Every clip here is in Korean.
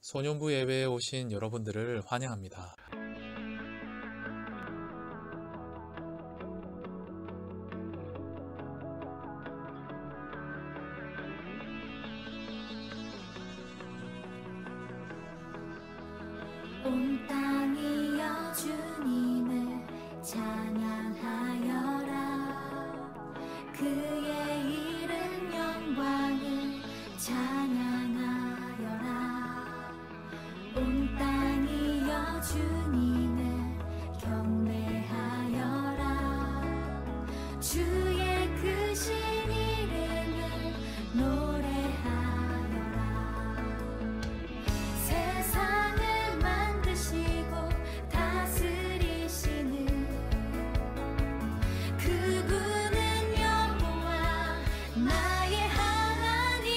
소년부 예배에 오신 여러분들을 환영합니다. 온 땅이여 주님을 찬양하여라. 그의 이른 영광을 찬양하여라. 온 땅이여 주님을 경배하여라. 주의 크신 이름을 노래하여라. 세상을 만드시고 다스리시는 그분은 여호와 나의 하나님.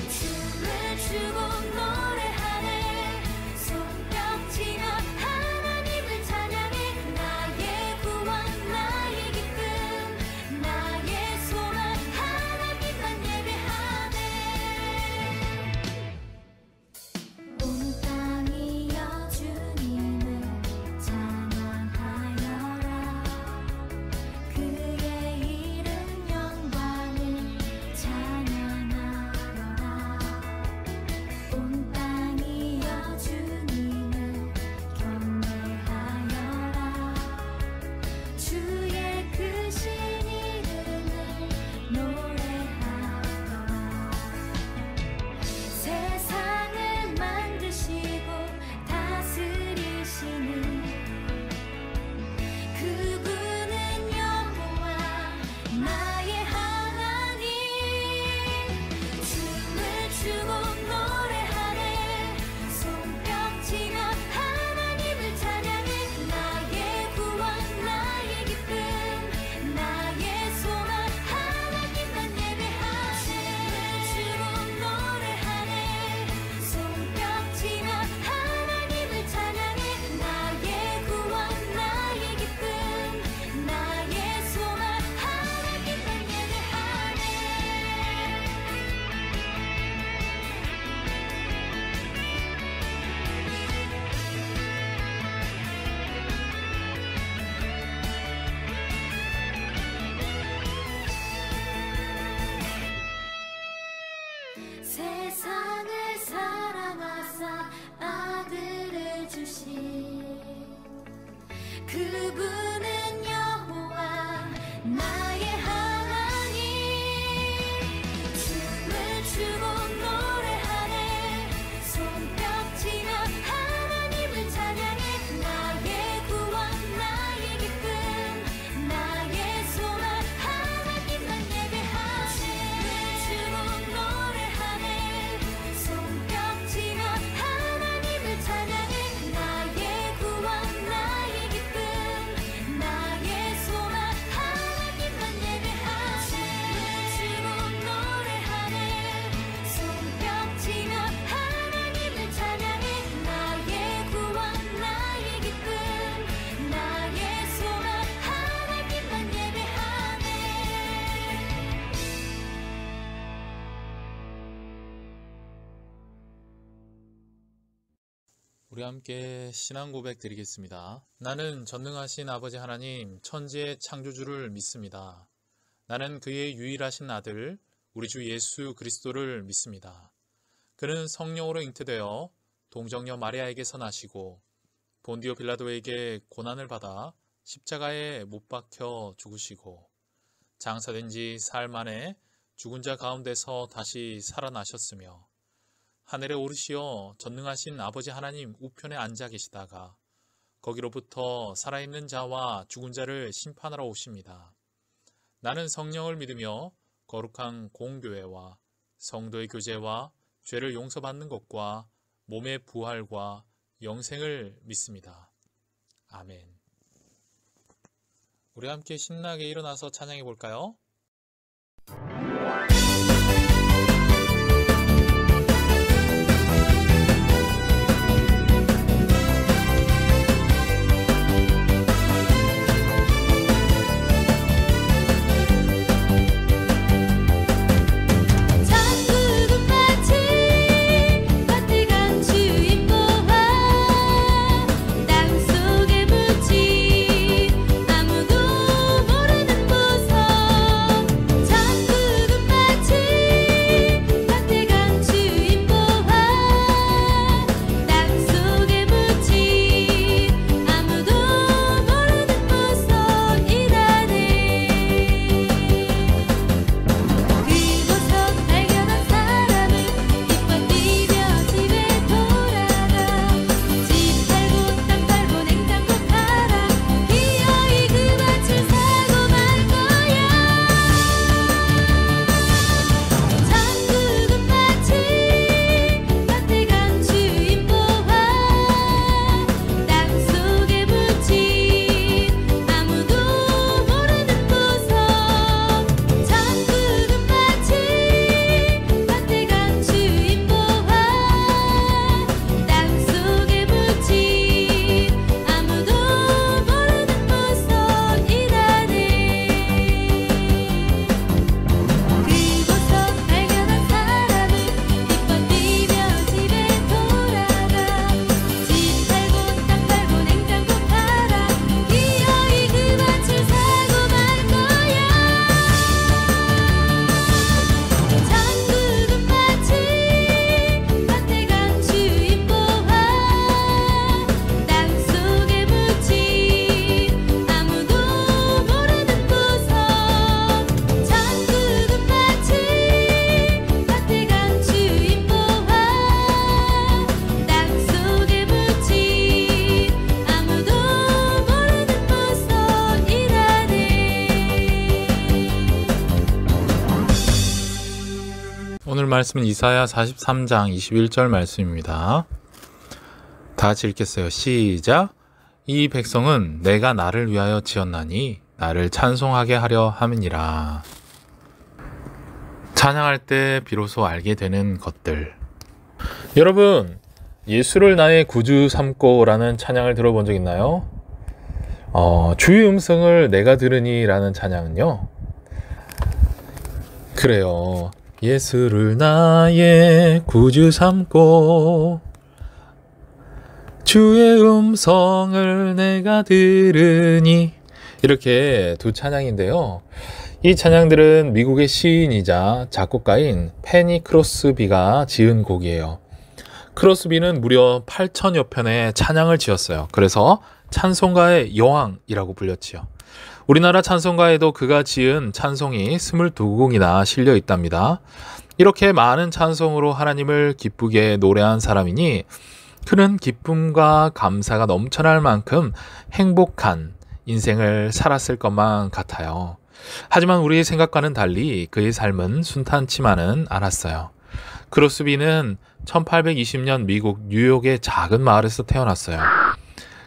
춤을 추고 노래하네. 손뼉치며 하나님을 찬양해. 나의 구원 나의 기쁨 나의 소망 하나님만 예배하네. 온 땅이여 주님을 찬양하여라. 그의 이른 영광을 찬양하여라. 온 땅이여 주님을 경배하여라. 주의 크신 이름을 노래하여라. 세상을 만드시고 다스리시는 그분은 여호와 나의 하나님. 춤을 추고 노래하네. 손뼉치며 하나님을 찬양해. 나의 구원 나의 기쁨 나의 소망 하나님만 예배하네. 춤을 추고 노래하네. 손뼉치며 하나님을 찬양해. 나의 구원 나의 기쁨 나의 소망 하나님만 예배하네. 세상을 사랑하사 아들을 주신 그분은 여호와 나의 하나님. 춤을 추고 노래하네. 손뼉치며 하나님을 찬양해. 나의 구원 나의 기쁨 나의 소망 하나님만 예배하네. 춤을 추고 노래하네. 손뼉치며 하나님을 찬양해. 나의 구원 나의 기쁨 나의 소망 하나님만 예배하네. 춤을 추고 노래하네. 손뼉치며 하나님을 찬양해. 나의 구원 나의 기쁨 나의 소망 하나님만 예배하네. 우리 함께 신앙 고백 드리겠습니다. 나는 전능하신 아버지 하나님 천지의 창조주를 믿습니다. 나는 그의 유일하신 아들 우리 주 예수 그리스도를 믿습니다. 그는 성령으로 잉태되어 동정녀 마리아에게서 나시고 본디오 빌라도에게 고난을 받아 십자가에 못 박혀 죽으시고 장사된 지 사흘 만에 죽은 자 가운데서 다시 살아나셨으며 하늘에 오르시어 전능하신 아버지 하나님 우편에 앉아 계시다가 거기로부터 살아있는 자와 죽은 자를 심판하러 오십니다. 나는 성령을 믿으며 거룩한 공교회와 성도의 교제와 죄를 용서받는 것과 몸의 부활과 영생을 믿습니다. 아멘. 우리 함께 신나게 일어나서 찬양해 볼까요? 천국은 마치 말씀은 이사야 43장 21절 말씀입니다. 다 같이 읽겠어요. 시작. 이 백성은 내가 나를 위하여 지었나니 나를 찬송하게 하려 함이니라. 찬양할 때 비로소 알게 되는 것들. 여러분, 예수를 나의 구주 삼고라는 찬양을 들어본 적 있나요? 주의 음성을 내가 들으니 라는 찬양은요, 그래요. 예수를 나의 구주 삼고 주의 음성을 내가 들으니, 이렇게 두 찬양인데요. 이 찬양들은 미국의 시인이자 작곡가인 페니 크로스비가 지은 곡이에요. 크로스비는 무려 8천여 편의 찬양을 지었어요. 그래서 찬송가의 여왕이라고 불렸지요. 우리나라 찬송가에도 그가 지은 찬송이 22곡이나 실려 있답니다. 이렇게 많은 찬송으로 하나님을 기쁘게 노래한 사람이니 그는 기쁨과 감사가 넘쳐날 만큼 행복한 인생을 살았을 것만 같아요. 하지만 우리의 생각과는 달리 그의 삶은 순탄치만은 않았어요. 크로스비는 1820년 미국 뉴욕의 작은 마을에서 태어났어요.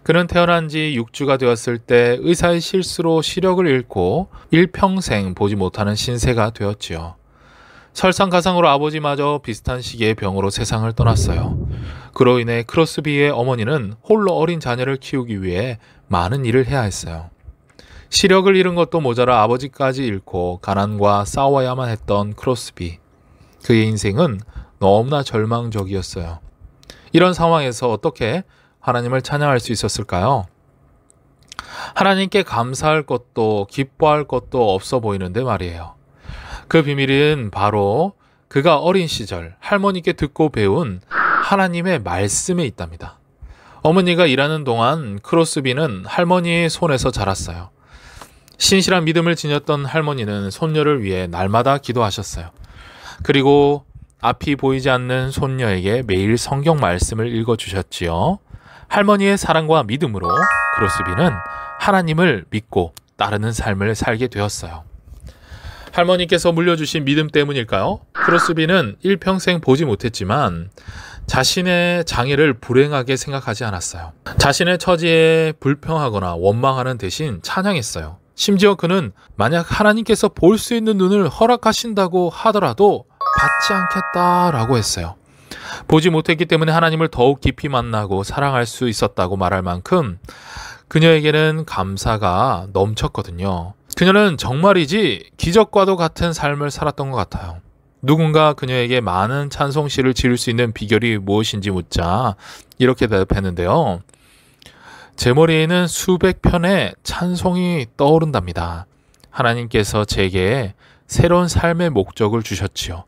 그는 태어난 지 6주가 되었을 때 의사의 실수로 시력을 잃고 일평생 보지 못하는 신세가 되었지요. 설상가상으로 아버지마저 비슷한 시기의 병으로 세상을 떠났어요. 그로 인해 크로스비의 어머니는 홀로 어린 자녀를 키우기 위해 많은 일을 해야 했어요. 시력을 잃은 것도 모자라 아버지까지 잃고 가난과 싸워야만 했던 크로스비. 그의 인생은 너무나 절망적이었어요. 이런 상황에서 어떻게 하나님을 찬양할 수 있었을까요? 하나님께 감사할 것도 기뻐할 것도 없어 보이는데 말이에요. 그 비밀은 바로 그가 어린 시절 할머니께 듣고 배운 하나님의 말씀에 있답니다. 어머니가 일하는 동안 크로스비는 할머니의 손에서 자랐어요. 신실한 믿음을 지녔던 할머니는 손녀를 위해 날마다 기도하셨어요. 그리고 앞이 보이지 않는 손녀에게 매일 성경 말씀을 읽어주셨지요. 할머니의 사랑과 믿음으로 크로스비는 하나님을 믿고 따르는 삶을 살게 되었어요. 할머니께서 물려주신 믿음 때문일까요? 크로스비는 일평생 보지 못했지만 자신의 장애를 불행하게 생각하지 않았어요. 자신의 처지에 불평하거나 원망하는 대신 찬양했어요. 심지어 그는 만약 하나님께서 볼 수 있는 눈을 허락하신다고 하더라도 받지 않겠다라고 했어요. 보지 못했기 때문에 하나님을 더욱 깊이 만나고 사랑할 수 있었다고 말할 만큼 그녀에게는 감사가 넘쳤거든요. 그녀는 정말이지 기적과도 같은 삶을 살았던 것 같아요. 누군가 그녀에게 많은 찬송시를 지을 수 있는 비결이 무엇인지 묻자 이렇게 대답했는데요. 제 머리에는 수백 편의 찬송이 떠오른답니다. 하나님께서 제게 새로운 삶의 목적을 주셨지요.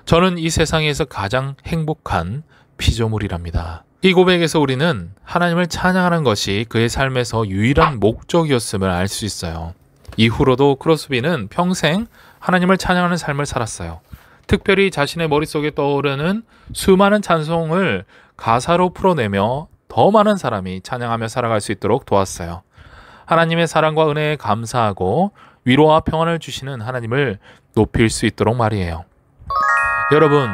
저는 이 세상에서 가장 행복한 피조물이랍니다. 이 고백에서 우리는 하나님을 찬양하는 것이 그의 삶에서 유일한 목적이었음을 알 수 있어요. 이후로도 크로스비는 평생 하나님을 찬양하는 삶을 살았어요. 특별히 자신의 머릿속에 떠오르는 수많은 찬송을 가사로 풀어내며 더 많은 사람이 찬양하며 살아갈 수 있도록 도왔어요. 하나님의 사랑과 은혜에 감사하고 위로와 평안을 주시는 하나님을 높일 수 있도록 말이에요. 여러분,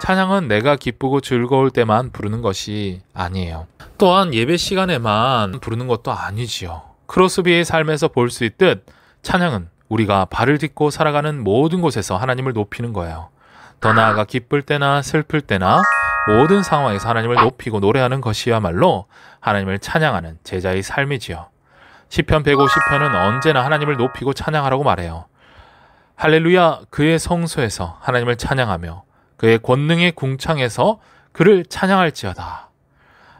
찬양은 내가 기쁘고 즐거울 때만 부르는 것이 아니에요. 또한 예배 시간에만 부르는 것도 아니지요. 크로스비의 삶에서 볼 수 있듯 찬양은 우리가 발을 딛고 살아가는 모든 곳에서 하나님을 높이는 거예요. 더 나아가 기쁠 때나 슬플 때나 모든 상황에서 하나님을 높이고 노래하는 것이야말로 하나님을 찬양하는 제자의 삶이지요. 시편 150편은 언제나 하나님을 높이고 찬양하라고 말해요. 할렐루야, 그의 성소에서 하나님을 찬양하며 그의 권능의 궁창에서 그를 찬양할지어다.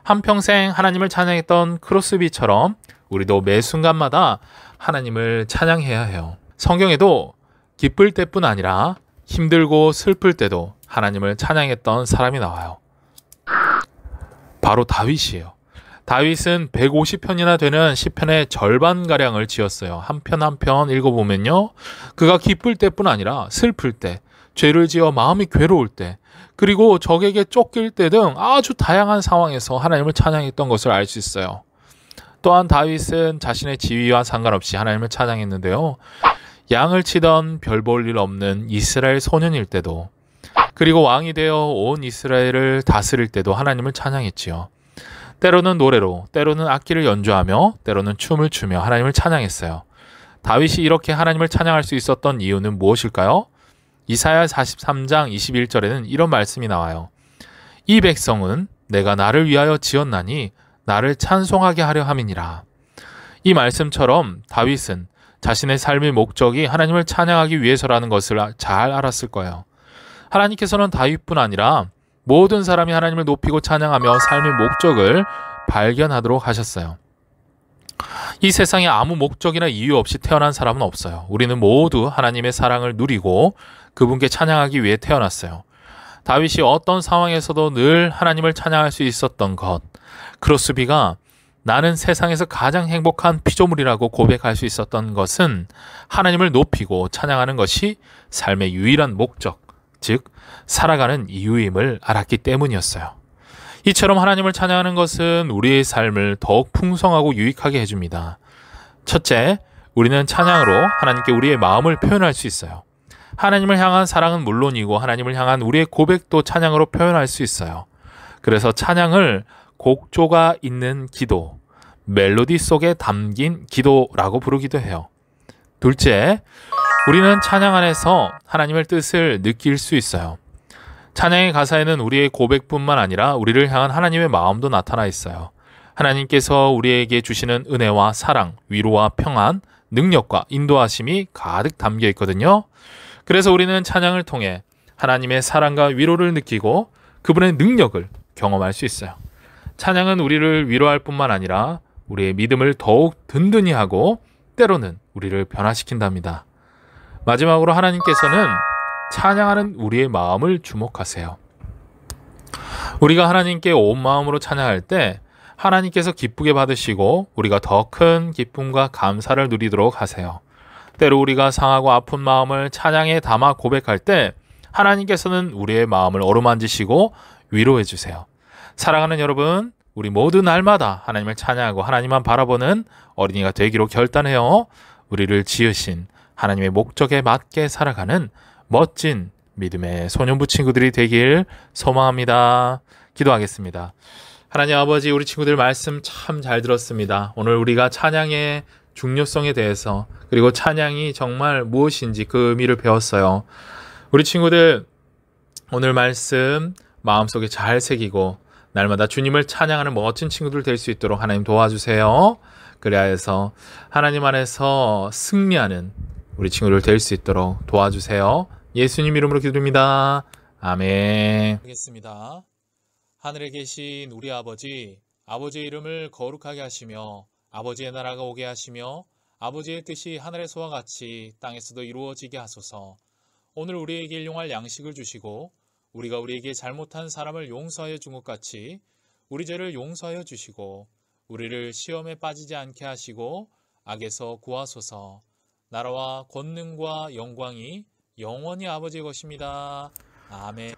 한평생 하나님을 찬양했던 크로스비처럼 우리도 매 순간마다 하나님을 찬양해야 해요. 성경에도 기쁠 때뿐 아니라 힘들고 슬플 때도 하나님을 찬양했던 사람이 나와요. 바로 다윗이에요. 다윗은 150편이나 되는 시편의 절반가량을 지었어요. 한 편 한 편 읽어보면요. 그가 기쁠 때뿐 아니라 슬플 때, 죄를 지어 마음이 괴로울 때, 그리고 적에게 쫓길 때 등 아주 다양한 상황에서 하나님을 찬양했던 것을 알 수 있어요. 또한 다윗은 자신의 지위와 상관없이 하나님을 찬양했는데요. 양을 치던 별 볼 일 없는 이스라엘 소년일 때도 그리고 왕이 되어 온 이스라엘을 다스릴 때도 하나님을 찬양했지요. 때로는 노래로, 때로는 악기를 연주하며, 때로는 춤을 추며 하나님을 찬양했어요. 다윗이 이렇게 하나님을 찬양할 수 있었던 이유는 무엇일까요? 이사야 43장 21절에는 이런 말씀이 나와요. 이 백성은 내가 나를 위하여 지었나니 나를 찬송하게 하려 함이니라. 이 말씀처럼 다윗은 자신의 삶의 목적이 하나님을 찬양하기 위해서라는 것을 잘 알았을 거예요. 하나님께서는 다윗뿐 아니라 모든 사람이 하나님을 높이고 찬양하며 삶의 목적을 발견하도록 하셨어요. 이 세상에 아무 목적이나 이유 없이 태어난 사람은 없어요. 우리는 모두 하나님의 사랑을 누리고 그분께 찬양하기 위해 태어났어요. 다윗이 어떤 상황에서도 늘 하나님을 찬양할 수 있었던 것, 크로스비가 나는 세상에서 가장 행복한 피조물이라고 고백할 수 있었던 것은 하나님을 높이고 찬양하는 것이 삶의 유일한 목적, 즉 살아가는 이유임을 알았기 때문이었어요. 이처럼 하나님을 찬양하는 것은 우리의 삶을 더욱 풍성하고 유익하게 해줍니다. 첫째, 우리는 찬양으로 하나님께 우리의 마음을 표현할 수 있어요. 하나님을 향한 사랑은 물론이고 하나님을 향한 우리의 고백도 찬양으로 표현할 수 있어요. 그래서 찬양을 곡조가 있는 기도, 멜로디 속에 담긴 기도라고 부르기도 해요. 둘째, 우리는 찬양 안에서 하나님의 뜻을 느낄 수 있어요. 찬양의 가사에는 우리의 고백뿐만 아니라 우리를 향한 하나님의 마음도 나타나 있어요. 하나님께서 우리에게 주시는 은혜와 사랑, 위로와 평안, 능력과 인도하심이 가득 담겨 있거든요. 그래서 우리는 찬양을 통해 하나님의 사랑과 위로를 느끼고 그분의 능력을 경험할 수 있어요. 찬양은 우리를 위로할 뿐만 아니라 우리의 믿음을 더욱 든든히 하고 때로는 우리를 변화시킨답니다. 마지막으로 하나님께서는 찬양하는 우리의 마음을 주목하세요. 우리가 하나님께 온 마음으로 찬양할 때 하나님께서 기쁘게 받으시고 우리가 더 큰 기쁨과 감사를 누리도록 하세요. 때로 우리가 상하고 아픈 마음을 찬양에 담아 고백할 때 하나님께서는 우리의 마음을 어루만지시고 위로해 주세요. 사랑하는 여러분, 우리 모두 날마다 하나님을 찬양하고 하나님만 바라보는 어린이가 되기로 결단해요. 우리를 지으신 하나님의 목적에 맞게 살아가는 멋진 믿음의 소년부 친구들이 되길 소망합니다. 기도하겠습니다. 하나님 아버지, 우리 친구들 말씀 참 잘 들었습니다. 오늘 우리가 찬양의 중요성에 대해서 그리고 찬양이 정말 무엇인지 그 의미를 배웠어요. 우리 친구들 오늘 말씀 마음속에 잘 새기고 날마다 주님을 찬양하는 멋진 친구들 될 수 있도록 하나님 도와주세요. 그래야 해서 하나님 안에서 승리하는 우리 친구들 될 수 있도록 도와주세요. 예수님 이름으로 기도드립니다. 아멘. 하겠습니다. 하늘에 계신 우리 아버지, 아버지의 이름을 거룩하게 하시며 아버지의 나라가 오게 하시며 아버지의 뜻이 하늘에서와 같이 땅에서도 이루어지게 하소서. 오늘 우리에게 일용할 양식을 주시고 우리가 우리에게 잘못한 사람을 용서하여 준 것 같이 우리 죄를 용서하여 주시고 우리를 시험에 빠지지 않게 하시고 악에서 구하소서. 나라와 권능과 영광이 영원히 아버지의 것입니다. 아멘.